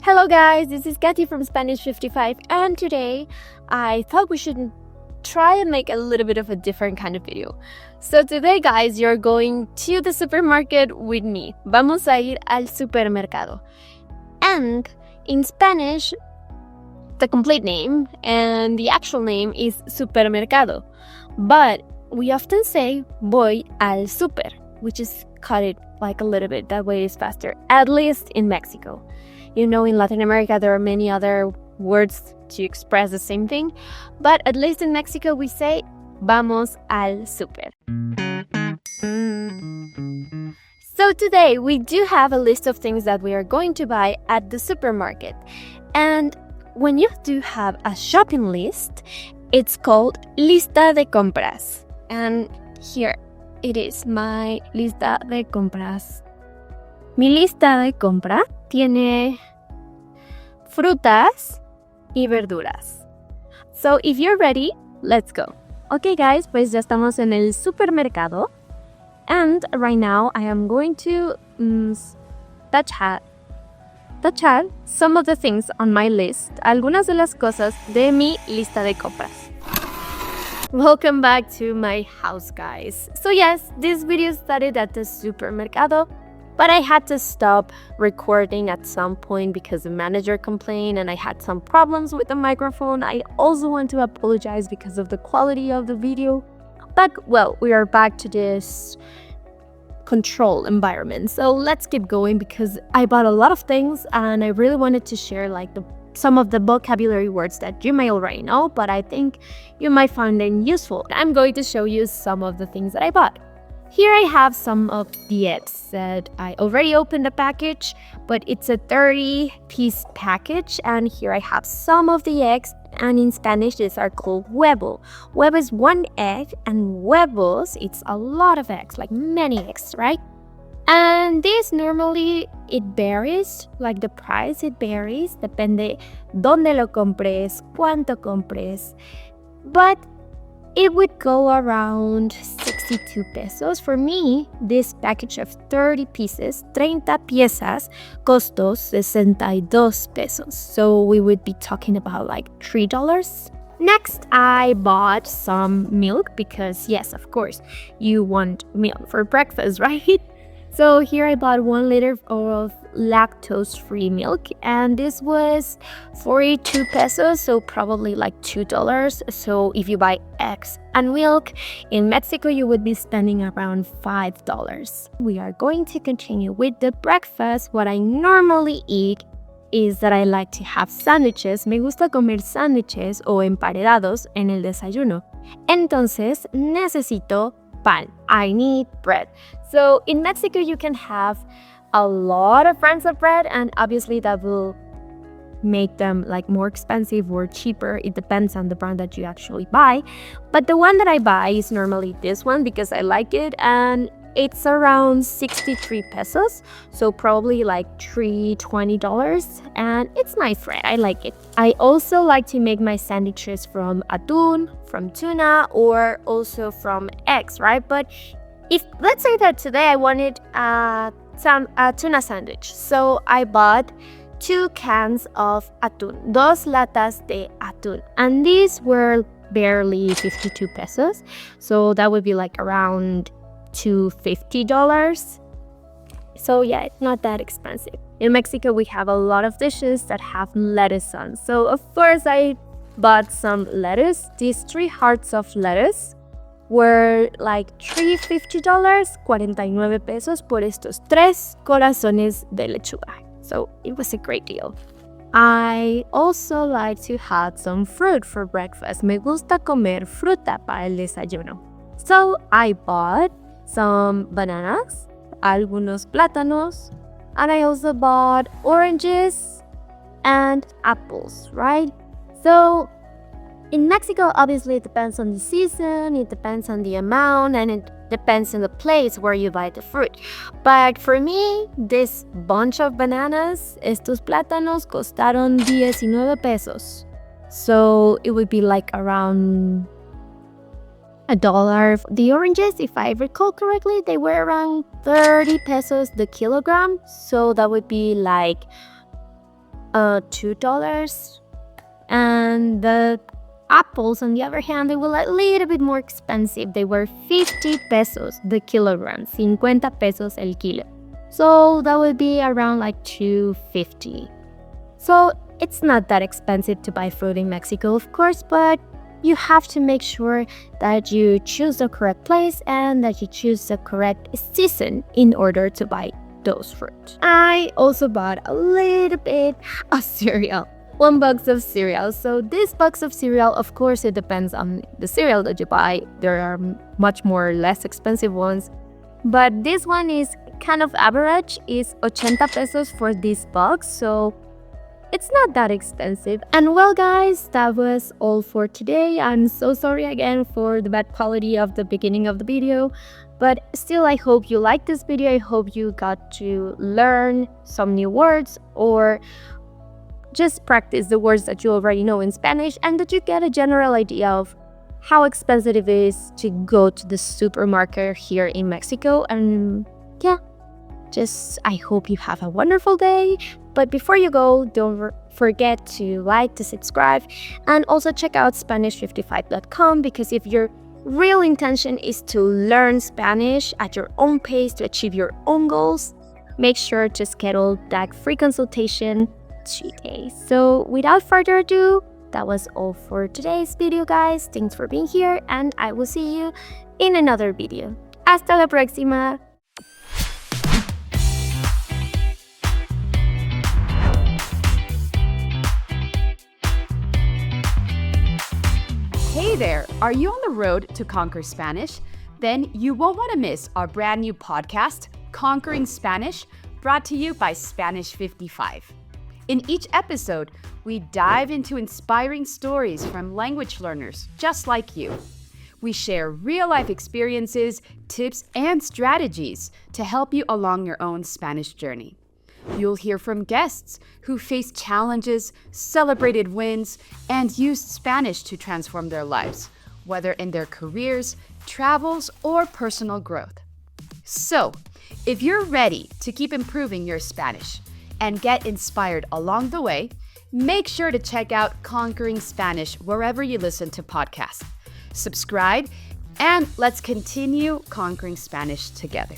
Hello guys, this is Katy from Spanish 55 and today I thought we should try and make a little bit of a different kind of video. So today guys, you're going to the supermarket with me. Vamos a ir al supermercado. And in Spanish, the complete name and the actual name is supermercado. But we often say voy al super, which is cut it like a little bit. That way it's faster, at least in Mexico. You know, in Latin America, there are many other words to express the same thing, but at least in Mexico, we say, vamos al super. So today, we do have a list of things that we are going to buy at the supermarket. And when you do have a shopping list, it's called lista de compras. And here it is, my lista de compras. Mi lista de compra tiene frutas y verduras. So if you're ready, let's go. Okay guys, pues ya estamos en el supermercado. And right now I am going to tachar some of the things on my list. Algunas de las cosas de mi lista de compras. Welcome back to my house guys. So yes, this video started at the supermercado. But I had to stop recording at some point because the manager complained and I had some problems with the microphone. I also want to apologize because of the quality of the video. But well, we are back to this control environment. So let's keep going because I bought a lot of things and I really wanted to share some of the vocabulary words that you may already know, but I think you might find them useful. I'm going to show you some of the things that I bought. Here I have some of the eggs that I already opened the package, but it's a 30-piece package. And here I have some of the eggs, and in Spanish, these are called huevo. Huevo is one egg, and huevos, it's a lot of eggs, like many eggs, right? And this normally, it varies, like the price, it varies, depende dónde lo compres, cuánto compres, but it would go around 62 pesos. For me, this package of 30 pieces, 30 piezas, costó 62 pesos. So we would be talking about like $3. Next, I bought some milk because yes, of course, you want milk for breakfast, right? So here I bought 1 liter of lactose-free milk, and this was 42 pesos, so probably like $2. So if you buy eggs and milk in Mexico, you would be spending around $5. We are going to continue with the breakfast. What I normally eat is that I like to have sandwiches. Me gusta comer sándwiches o emparedados en el desayuno. Entonces, necesito pan. I need bread. So in Mexico, you can have a lot of brands of bread, and obviously that will make them like more expensive or cheaper. It depends on the brand that you actually buy. But the one that I buy is normally this one because I like it, and it's around 63 pesos. So probably like $3.20, and it's nice bread. I like it. I also like to make my sandwiches from atún, from tuna, or also from eggs, right? But if let's say that today I wanted a tuna sandwich, so I bought 2 cans of atún, 2 latas de atún, and these were barely 52 pesos, so that would be like around $250. So yeah, it's not that expensive. In Mexico, we have a lot of dishes that have lettuce on, so of course I bought some lettuce. These 3 hearts of lettuce were like $350, 49 pesos por estos 3 corazones de lechuga. So it was a great deal. I also like to have some fruit for breakfast. Me gusta comer fruta para el desayuno. So I bought some bananas, algunos plátanos, and I also bought oranges and apples, right? So in Mexico, obviously, it depends on the season, it depends on the amount, and it depends on the place where you buy the fruit. But for me, this bunch of bananas, estos plátanos, costaron 19 pesos. So it would be like around $1. The oranges, if I recall correctly, they were around 30 pesos the kilogram. So that would be like $2. And the apples, on the other hand, they were a little bit more expensive. They were 50 pesos the kilogram, 50 pesos el kilo. So that would be around like 250. So it's not that expensive to buy fruit in Mexico, of course, but you have to make sure that you choose the correct place and that you choose the correct season in order to buy those fruit. I also bought a little bit of cereal. 1 box of cereal. So this box of cereal, of course, it depends on the cereal that you buy. There are much more less expensive ones. But this one is kind of average. It's 80 pesos for this box. So it's not that expensive. And well, guys, that was all for today. I'm so sorry again for the bad quality of the beginning of the video. But still, I hope you liked this video. I hope you got to learn some new words or just practice the words that you already know in Spanish and that you get a general idea of how expensive it is to go to the supermarket here in Mexico. And yeah, I hope you have a wonderful day. But before you go, don't forget to like, to subscribe, and also check out Spanish55.com, because if your real intention is to learn Spanish at your own pace to achieve your own goals, make sure to schedule that free consultation today. So without further ado, that was all for today's video, guys. Thanks for being here, and I will see you in another video. Hasta la próxima! Hey there! Are you on the road to conquer Spanish? Then you won't want to miss our brand new podcast, Conquering Spanish, brought to you by Spanish 55. In each episode, we dive into inspiring stories from language learners just like you. We share real-life experiences, tips, and strategies to help you along your own Spanish journey. You'll hear from guests who faced challenges, celebrated wins, and used Spanish to transform their lives, whether in their careers, travels, or personal growth. So, if you're ready to keep improving your Spanish and get inspired along the way, make sure to check out Conquering Spanish wherever you listen to podcasts. Subscribe, and let's continue conquering Spanish together.